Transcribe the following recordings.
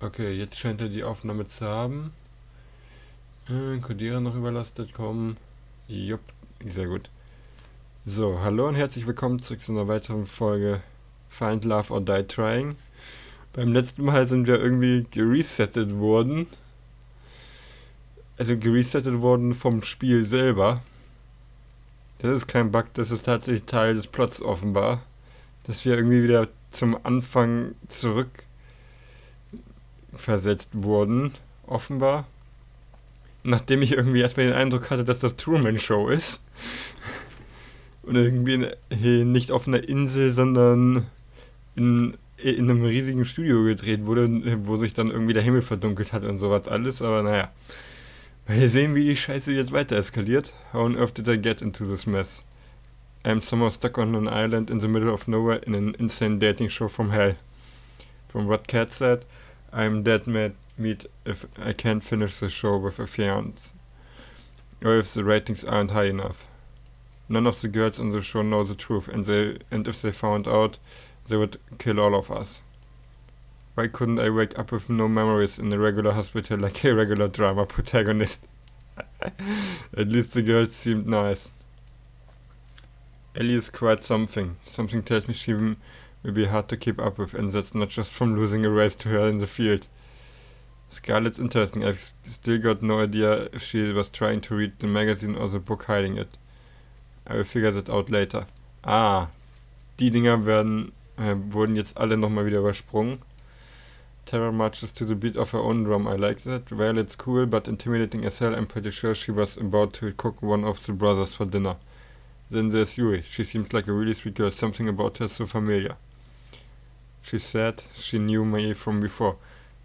Okay, jetzt scheint er die Aufnahme zu haben. Codierer noch überlastet, kommen. Jupp, sehr gut. So, hallo und herzlich willkommen zurück zu einer weiteren Folge Find Love or Die Trying. Beim letzten Mal sind wir irgendwie geresettet worden. Also geresettet worden vom Spiel selber. Das ist kein Bug, das ist tatsächlich Teil des Plots offenbar. Dass wir irgendwie wieder zum Anfang zurückversetzt wurden, offenbar. Nachdem ich irgendwie erstmal den Eindruck hatte, dass das Truman Show ist. Und irgendwie nicht auf einer Insel, sondern in einem riesigen Studio gedreht wurde, wo sich dann irgendwie der Himmel verdunkelt hat und sowas alles. Aber naja, wir sehen, wie die Scheiße jetzt weiter eskaliert. How on earth did I get into this mess? I'm somehow stuck on an island in the middle of nowhere in an insane dating show from hell. From what Cat said, I'm dead meat if I can't finish the show with a fiance. Or if the ratings aren't high enough. None of the girls on the show know the truth, and if they found out, they would kill all of us. Why couldn't I wake up with no memories in a regular hospital like a regular drama protagonist? At least the girls seemed nice. Ellie is quite something. Something tells me she will be hard to keep up with, and that's not just from losing a race to her in the field. Scarlett's interesting. I've still got no idea if she was trying to read the magazine or the book hiding it. I will figure that out later. Ah, die Dinger wurden jetzt alle nochmal wieder übersprungen. Tara marches to the beat of her own drum. I like that. Well, it's cool, but intimidating as hell. I'm pretty sure she was about to cook one of the brothers for dinner. Then there's Yui. She seems like a really sweet girl. Something about her so familiar. She said she knew me from before.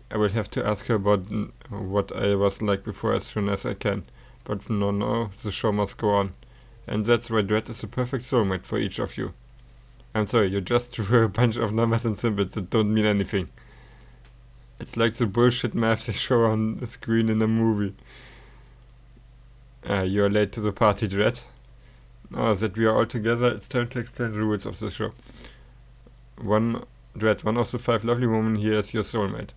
I will have to ask her about what I was like before as soon as I can. But no, the show must go on. And that's why Dread is the perfect soulmate for each of you. I'm sorry, you just threw a bunch of numbers and symbols that don't mean anything. It's like the bullshit math they show on the screen in a movie. You're late to the party, Dread. Now that we are all together, it's time to explain the rules of the show. Dread, one of the 5 lovely women here is your soulmate.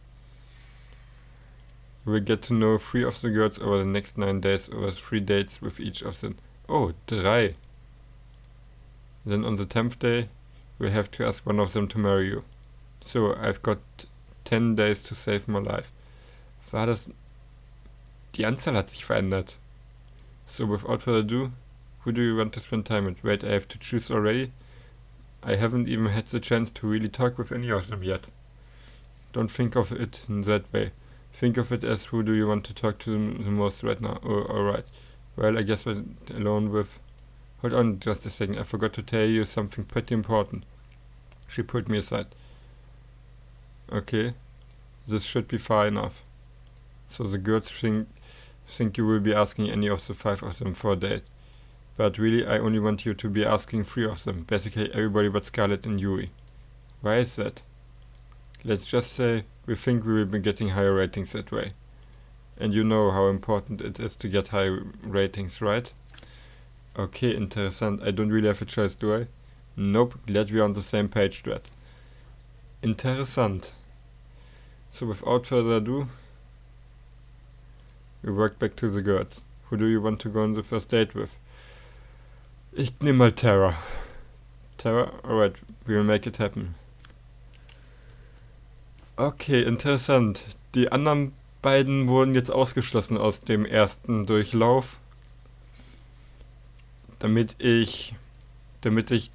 You will get to know 3 of the girls over the next 9 days over 3 dates with each of them. Oh, 3. Then on the 10th day, you will have to ask one of them to marry you. So, I've got 10 days to save my life. War das... Die Anzahl hat sich verändert. So, without further ado, who do you want to spend time with? Wait, I have to choose already? I haven't even had the chance to really talk with any of them yet. Don't think of it in that way. Think of it as who do you want to talk to the most right now. Oh, alright. Well, I guess we're alone with... Hold on just a second, I forgot to tell you something pretty important. She pulled me aside. Okay, this should be far enough. So the girls think you will be asking any of the 5 of them for a date. But really, I only want you to be asking 3 of them. Basically everybody but Scarlett and Yui. Why is that? Let's just say we think we will be getting higher ratings that way. And you know how important it is to get high ratings, right? Okay, interessant. I don't really have a choice, do I? Nope, glad we're on the same page, Dread. Interessant. So without further ado, we work back to the girls. Who do you want to go on the first date with? Ich nehme mal Tara. Tara? Alright, we will make it happen. Okay, interessant. Die anderen beiden wurden jetzt ausgeschlossen aus dem ersten Durchlauf. Damit ich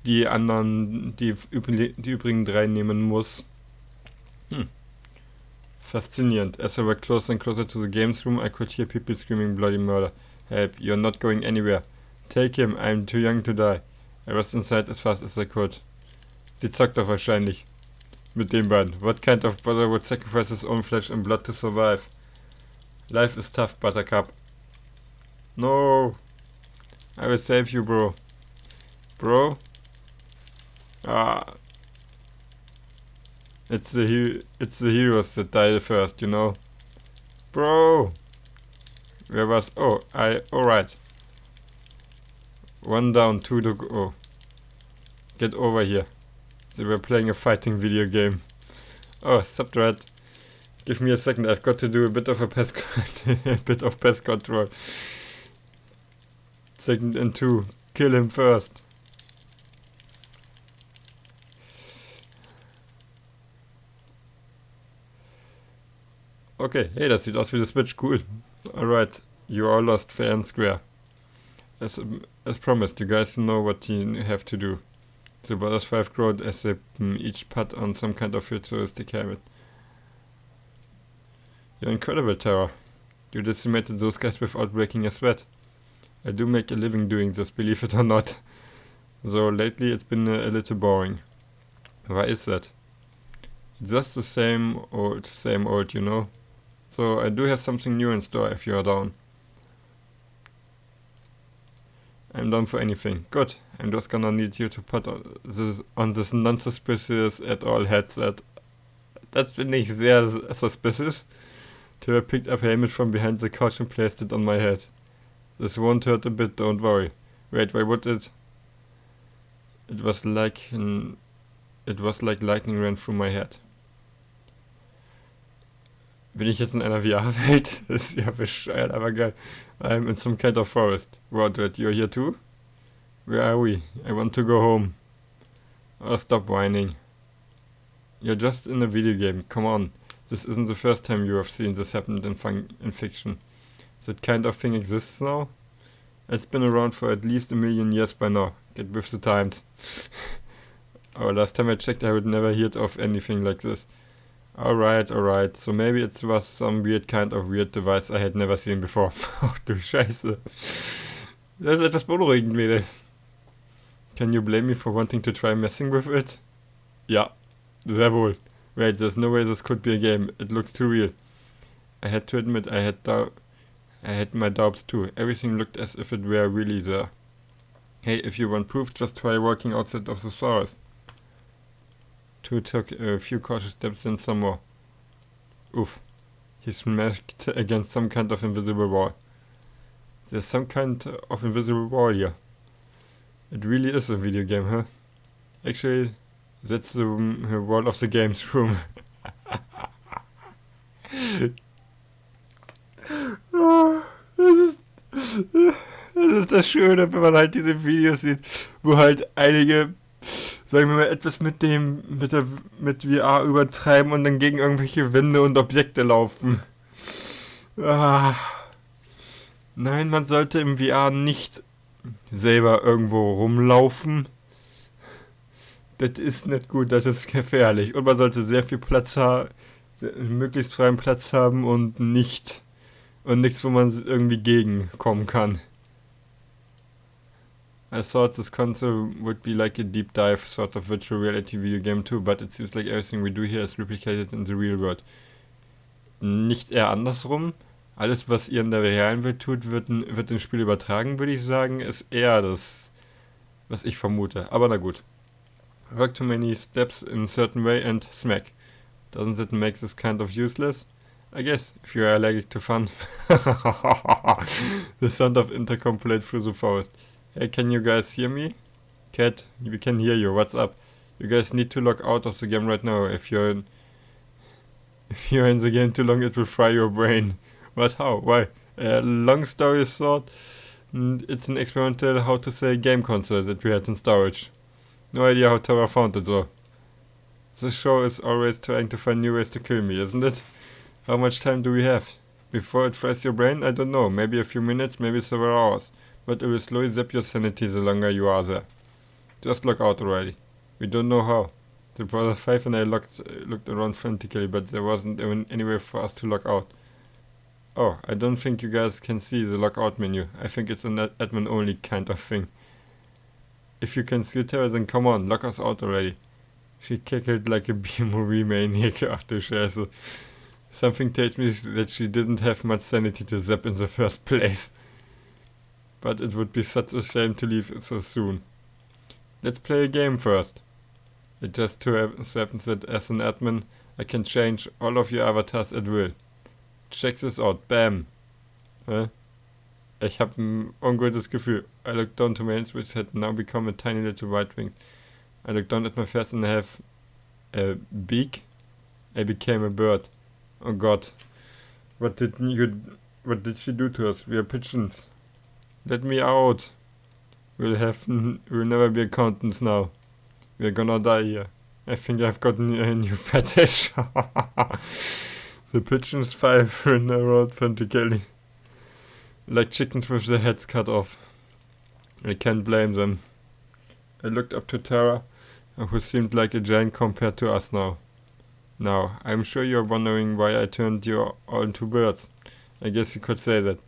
die anderen, die übrigen 3 nehmen muss. Faszinierend. As I were closer and closer to the games room, I could hear people screaming bloody murder. Help, you're not going anywhere. Take him, I'm too young to die. I was inside as fast as I could. Sie zockt doch wahrscheinlich. Mit den beiden. What kind of brother would sacrifice his own flesh and blood to survive? Life is tough, Buttercup. No! I will save you, bro. Bro? Ah. It's the heroes that die first, you know. Bro! Where was... Oh, alright. 1 down, 2 to go. Get over here. They were playing a fighting video game. Oh, stop that. Give me a second, I've got to do a bit of pest control. Second and 2. Kill him first. Okay, hey, das sieht aus wie the Switch, cool. Alright, you are lost fair and square. As promised, you guys know what you have to do. The brothers 5 growed as they each put on some kind of futuristic habit. You're incredible, Terra. You decimated those guys without breaking a sweat. I do make a living doing this, believe it or not. Though lately it's been a little boring. Why is that? It's just the same old, you know. So I do have something new in store if you are down. I'm down for anything. Good. I'm just gonna need you to put on this non-suspicious at all headset. Das finde ich sehr suspicious. Tara picked up a helmet from behind the couch and placed it on my head. This won't hurt a bit, don't worry. Wait, why would it? It was like lightning ran through my head. Bin ich jetzt in einer VR-Welt? Das ist ja bescheuert, aber geil. I'm in some kind of forest. Rodred, you're here too? Where are we? I want to go home. Oh, stop whining. You're just in a video game, come on. This isn't the first time you have seen this happen in fiction. That kind of thing exists now? It's been around for at least 1 million years by now. Get with the times. Oh, last time I checked I would never heard of anything like this. Alright. So maybe it was some weird kind of weird device I had never seen before. Ach du Scheiße. Das ist etwas beunruhigend, Mädel. Can you blame me for wanting to try messing with it? Ja, sehr wohl. Wait, there's no way this could be a game. It looks too real. I had to admit I had my doubts too. Everything looked as if it were really there. Hey, if you want proof, just try walking outside of the forest. Two took a few cautious steps, then some more. Oof. He smacked against some kind of invisible wall. There's some kind of invisible wall here. It really is a video game, huh? Actually, that's the wall of the games room. Das ist das Schöne, wenn man halt diese Videos sieht, wo halt einige, sagen wir mal, etwas mit VR übertreiben und dann gegen irgendwelche Wände und Objekte laufen. Nein, man sollte im VR nicht selber irgendwo rumlaufen. Das ist nicht gut, das ist gefährlich. Und man sollte sehr viel Platz haben, möglichst freien Platz haben und nichts, wo man irgendwie gegenkommen kann. I thought this console would be like a deep dive sort of virtual reality video game too, but it seems like everything we do here is replicated in the real world. Nicht eher andersrum. Alles, was ihr in der realen Welt tut, wird ins Spiel übertragen, würde ich sagen, ist eher das, was ich vermute. Aber na gut. Work too many steps in a certain way and smack. Doesn't that make this kind of useless? I guess, if you are allergic to fun. The sound of intercom played through the forest. Hey, can you guys hear me? Cat, we can hear you, what's up? You guys need to log out of the game right now. If you're in the game too long, it will fry your brain. What, how, why? Long story short, it's an experimental, how to say, game console that we had in storage. No idea how Terra found it though. This show is always trying to find new ways to kill me, isn't it? How much time do we have? Before it fries your brain? I don't know. Maybe a few minutes, maybe several hours. But it will slowly zap your sanity the longer you are there. Just log out already. We don't know how. The brother 5 and I looked around frantically, but there wasn't even any way for us to log out. Oh, I don't think you guys can see the logout menu. I think it's an admin only kind of thing. If you can see Terra, then come on, log us out already. She cackled like a B-movie maniac. Ach du Scheiße. Something tells me that she didn't have much sanity to zap in the first place. But it would be such a shame to leave so soon. Let's play a game first. It just so happens that as an admin, I can change all of your avatars at will. Check this out, bam. Ich habe ein ungutes Gefühl. I looked down to my hands, which had now become a tiny little white wings. I looked down at my face and I have a beak. I became a bird. Oh God. What did she do to us? We are pigeons. Let me out. We'll never be accountants now. We're gonna die here. I think I've gotten a new fetish. The pigeons five in a row frantically. Like chickens with their heads cut off. I can't blame them. I looked up to Tara, who seemed like a giant compared to us now. Now, I'm sure you're wondering why I turned you all into birds. I guess you could say that.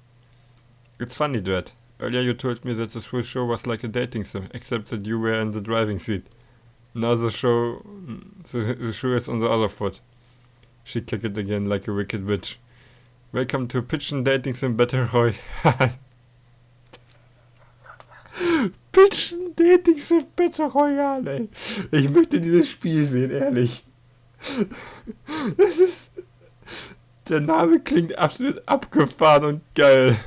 It's funny, Dread. Earlier you told me that this whole show was like a dating sim, except that you were in the driving seat. Now the shoe is on the other foot. She kicked it again like a wicked witch. Welcome to Pigeon Dating Sim Battle Royale. Pigeon Dating Sim Battle Royale, ey. Ich möchte dieses Spiel sehen, ehrlich. Das ist... Der Name klingt absolut abgefahren und geil.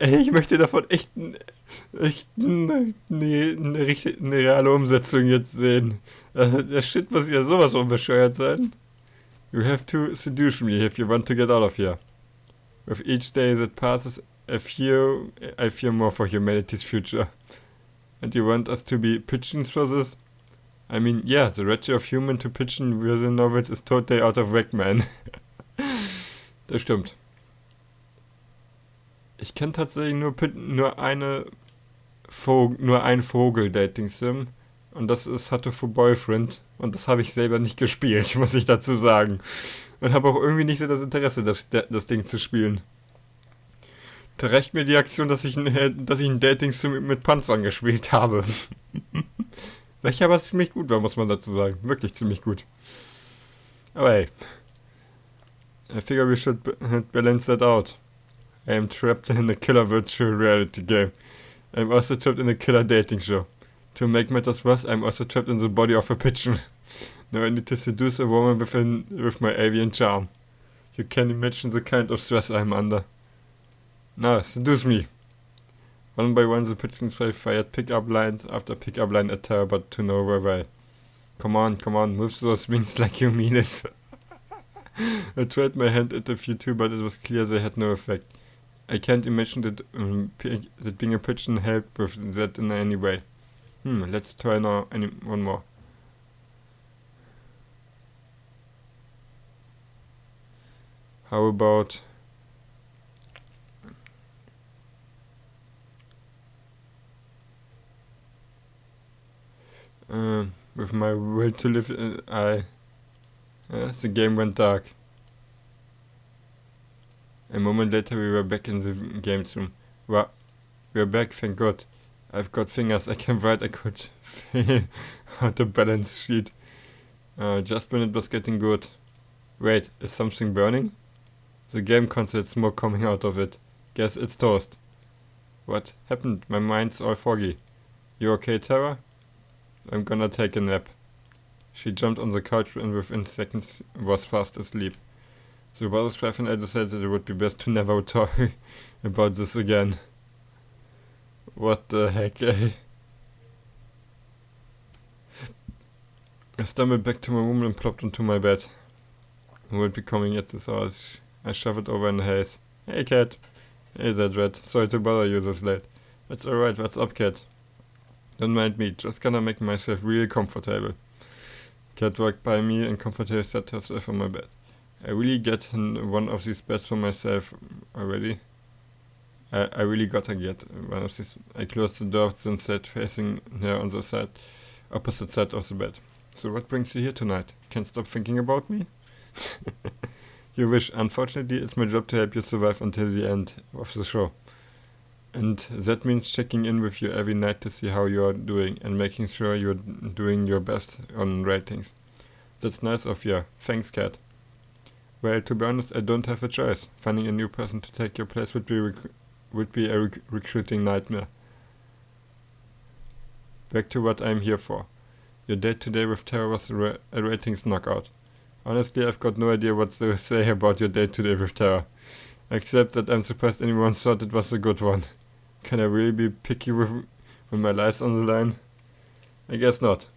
Ich möchte davon echt eine reale Umsetzung jetzt sehen. Der Shit muss ja sowas von bescheuert sein. You have to seduce me if you want to get out of here. With each day that passes, I fear more for humanity's future. And you want us to be pigeons for this? I mean, yeah, the ratio of human to pigeon within novels is totally out of whack, man. Das stimmt. Ich kenne tatsächlich nur ein Vogel-Dating-Sim. Und das ist Hatte for Boyfriend. Und das habe ich selber nicht gespielt, muss ich dazu sagen. Und habe auch irgendwie nicht so das Interesse, das Ding zu spielen. Da reicht mir die Aktion, dass ich ein Dating-Sim mit Panzern gespielt habe. Welcher aber ziemlich gut war, muss man dazu sagen. Wirklich ziemlich gut. Aber hey. I figure we should balance that out. I am trapped in a killer virtual reality game. I am also trapped in a killer dating show. To make matters worse, I am also trapped in the body of a pigeon. Now I need to seduce a woman with my avian charm. You can imagine the kind of stress I am under. Now, seduce me. One by one the pigeons fired pick-up lines after pick-up line at Terra, but to no avail. Come on, move those wings like you mean it. I tried my hand at a few too, but it was clear they had no effect. I can't imagine that being a pigeon helped with that in any way. Let's try now one more. How about... with my will to live, the game went dark. A moment later we were back in the games room. Wow, we're back, thank God. I've got fingers, I can write, I could feel how to balance sheet. Just when it was getting good. Wait, is something burning? The game console smoke coming out of it. Guess it's toast. What happened? My mind's all foggy. You okay, Tara? I'm gonna take a nap. She jumped on the couch and within seconds was fast asleep. So while Strife I decided that it would be best to never talk about this again. What the heck, eh? I stumbled back to my room and plopped into my bed. Who would be coming at this hour? I shuffled over in the haze. Hey, Cat. Hey there, Dread. Sorry to bother you this late. That's alright, what's up, Cat? Don't mind me, just gonna make myself real comfortable. Cat walked by me and comfortably sat herself on my bed. I really get one of these beds for myself already. I really gotta get one of these. I closed the door and sat facing her on the opposite side of the bed. So what brings you here tonight? Can't stop thinking about me? You wish. Unfortunately, it's my job to help you survive until the end of the show. And that means checking in with you every night to see how you are doing and making sure you're doing your best on ratings. That's nice of you. Thanks, Cat. Well, to be honest, I don't have a choice. Finding a new person to take your place would be a recruiting nightmare. Back to what I'm here for. Your date today with Tara was a ratings knockout. Honestly, I've got no idea what to say about your date today with Tara. Except that I'm surprised anyone thought it was a good one. Can I really be picky when my life's on the line? I guess not.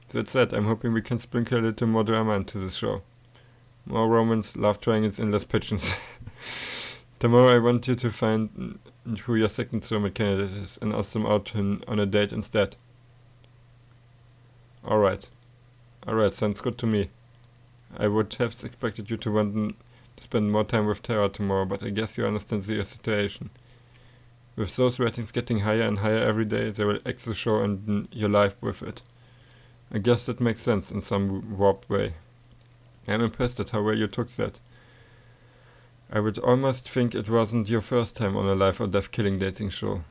That said, I'm hoping we can sprinkle a little more drama into this show. More romance, love triangles, and less pigeons. Tomorrow I want you to find who your second soulmate candidate is and ask them out on a date instead. Alright, sounds good to me. I would have expected you to want to spend more time with Tara tomorrow, but I guess you understand your situation. With those ratings getting higher and higher every day, they will X the show and your life with it. I guess that makes sense in some warped way. I'm impressed at how well you took that. I would almost think it wasn't your first time on a life or death killing dating show.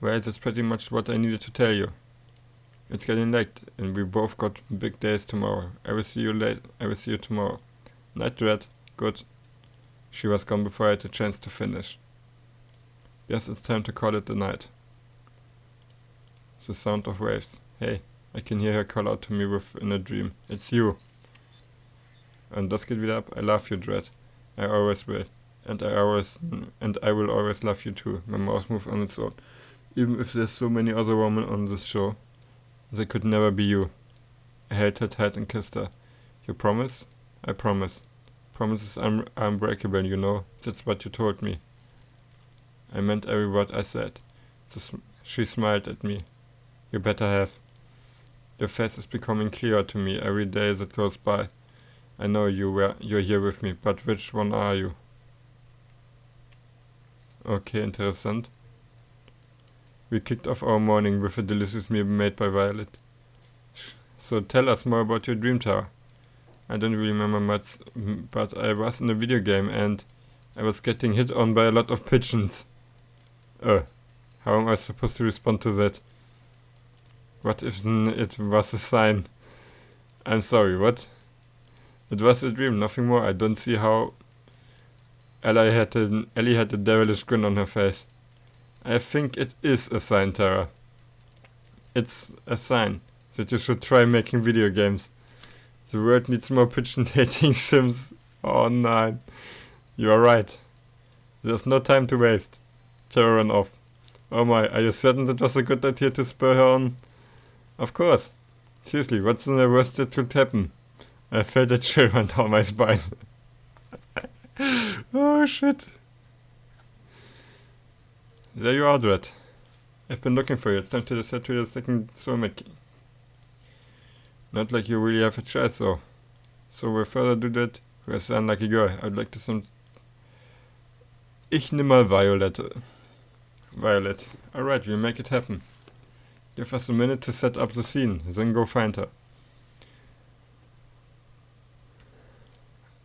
Well, that's pretty much what I needed to tell you. It's getting late, and we both got big days tomorrow. I will see you tomorrow. Night, Dread. Good. She was gone before I had a chance to finish. Guess it's time to call it a night. The sound of waves. Hey, I can hear her call out to me within a dream. It's you. Und das geht wieder ab. I love you, Dread. I always will. And I will always love you too. My mouth moves on its own. Even if there's so many other women on this show, they could never be you. I held her tight and kissed her. You promise? I promise. Promises are unbreakable, you know. That's what you told me. I meant every word I said. She smiled at me. You better have. Your face is becoming clearer to me every day that goes by. I know you're here with me, but which one are you? Okay, interessant. We kicked off our morning with a delicious meal made by Violet. So tell us more about your dream tower. I don't really remember much, but I was in a video game and I was getting hit on by a lot of pigeons. How am I supposed to respond to that? What if it was a sign? I'm sorry, what? It was a dream, nothing more. I don't see how. Ellie had a devilish grin on her face. I think it is a sign, Tara. It's a sign that you should try making video games. The world needs more pigeon dating sims. Oh no. You are right. There's no time to waste. Tara ran off. Oh my, are you certain that was a good idea to spur her on? Of course. Seriously, what's the worst that could happen? I felt a chill run down my spine. Oh shit. There you are, Dread. I've been looking for you. It's time to set to your second soulmate. Not like you really have a choice, though. So without further ado, that where's the unlucky girl? I'd like to some. Ich nimm mal Violet. Violet. Alright, we'll make it happen. Give us a minute to set up the scene, then go find her.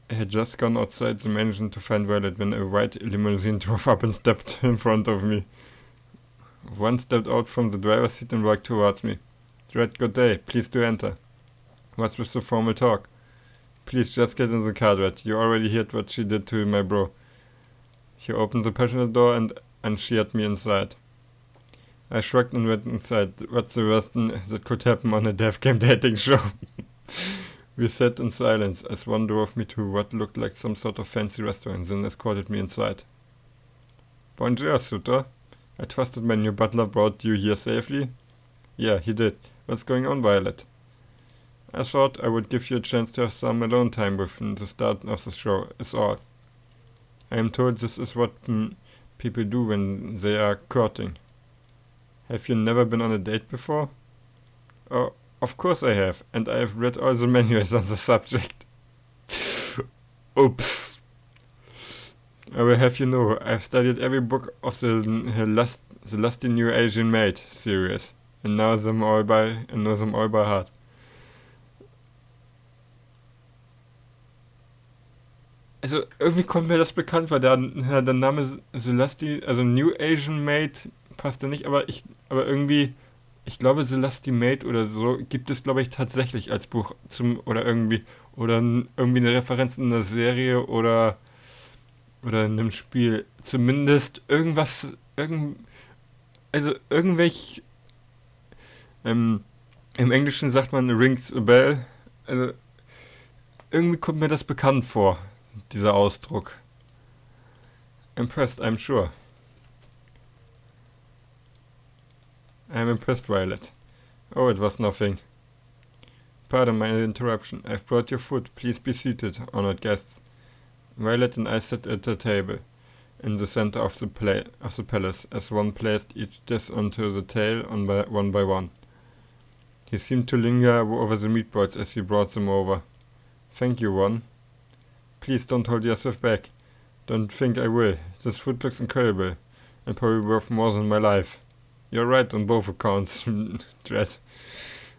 I had just gone outside the mansion to find Violet when a white limousine drove up and stepped in front of me. One stepped out from the driver's seat and walked towards me. Dread, good day. Please do enter. What's with the formal talk? Please just get in the car, Dread. You already heard what she did to my bro. He opened the passenger door and unsheared me inside. I shrugged and went inside. What's the worst that could happen on a death game dating show? We sat in silence as one drove me to what looked like some sort of fancy restaurant, then escorted me inside. Bonjour, suitor. I trusted my new butler brought you here safely? Yeah, he did. What's going on, Violet? I thought I would give you a chance to have some alone time within the start of the show, is all. I am told this is what people do when they are courting. Have you never been on a date before? Oh, of course I have, and I have read all the manuals on the subject. Oops. I will have you know, I've studied every book of the Lusty New Asian Maid series, and know them all by heart. Also, irgendwie kommt mir das bekannt vor, der Name Celesti, also New Asian Maid passt da nicht, aber irgendwie, ich glaube Celesti Maid oder so gibt es, glaube ich, tatsächlich als Buch oder irgendwie eine Referenz in einer Serie oder in einem Spiel. Zumindest irgendwas, irgendwelche, im Englischen sagt man rings a bell, also irgendwie kommt mir das bekannt vor. Dieser Ausdruck. Impressed, I'm sure. I'm impressed, Violet. Oh, it was nothing. Pardon my interruption. I've brought your food. Please be seated, honored guests. Violet and I sat at the table, in the center of the palace, as one placed each dish onto the table one by one. He seemed to linger over the meatballs as he brought them over. Thank you, One. Please don't hold yourself back. Don't think I will. This food looks incredible, and probably worth more than my life. You're right on both accounts, Dread.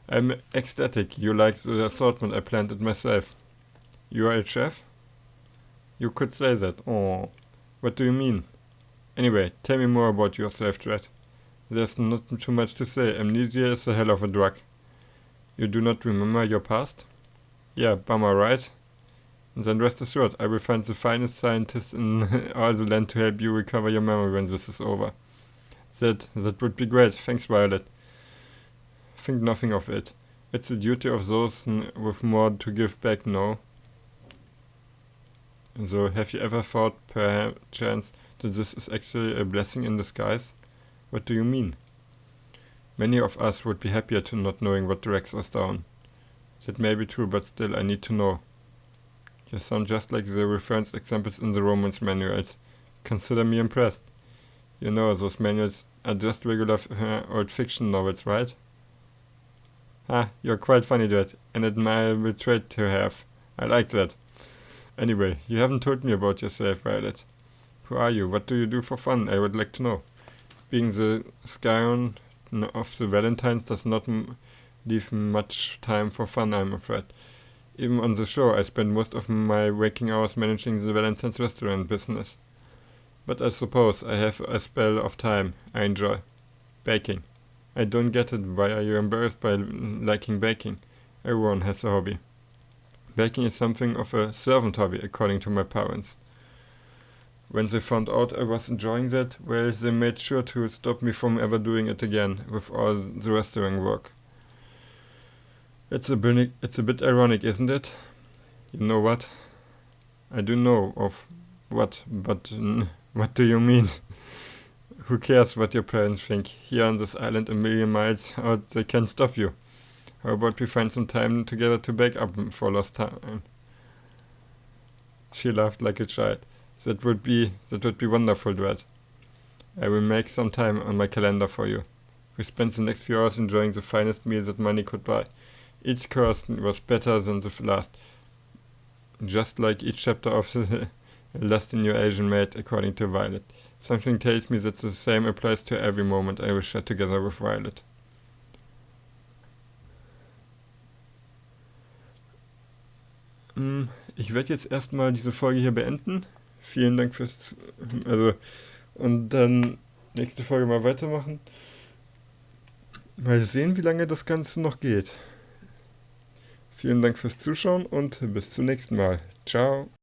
I'm ecstatic. You like the assortment I planted myself. You are a chef? You could say that. Oh, what do you mean? Anyway, tell me more about yourself, Dread. There's not too much to say. Amnesia is a hell of a drug. You do not remember your past? Yeah, bummer, right? Then rest assured, I will find the finest scientists in all the land to help you recover your memory when this is over. That would be great. Thanks, Violet. Think nothing of it. It's the duty of those with more to give back, no? So, have you ever thought, perchance, that this is actually a blessing in disguise? What do you mean? Many of us would be happier to not knowing what drags us down. That may be true, but still I need to know. You sound just like the reference examples in the romance manuals. Consider me impressed. You know, those manuals are just regular old fiction novels, right? You're quite funny, Dad. An admirable trait to have. I like that. Anyway, you haven't told me about yourself, Violet. Who are you? What do you do for fun? I would like to know. Being the scion of the Valentines does not leave much time for fun, I'm afraid. Even on the show, I spend most of my waking hours managing the Valentine's restaurant business. But I suppose I have a spell of time I enjoy. Baking. I don't get it. Why are you embarrassed by liking baking? Everyone has a hobby. Baking is something of a servant hobby, according to my parents. When they found out I was enjoying that, well, they made sure to stop me from ever doing it again, with all the restaurant work. It's a bit ironic, isn't it? You know what? I do know of what, but what do you mean? Who cares what your parents think? Here on this island a million miles out, they can't stop you. How about we find some time together to bake up for lost time? She laughed like a child. That would be wonderful, Dread. I will make some time on my calendar for you. We spent the next few hours enjoying the finest meal that money could buy. Each course was better than the last, just like each chapter of the Lust in Your Asian Maid, according to Violet. Something tells me that the same applies to every moment I will share together with Violet. Ich werde jetzt erstmal diese Folge hier beenden. Vielen Dank fürs... und dann nächste Folge mal weitermachen. Mal sehen, wie lange das Ganze noch geht. Vielen Dank fürs Zuschauen und bis zum nächsten Mal. Ciao.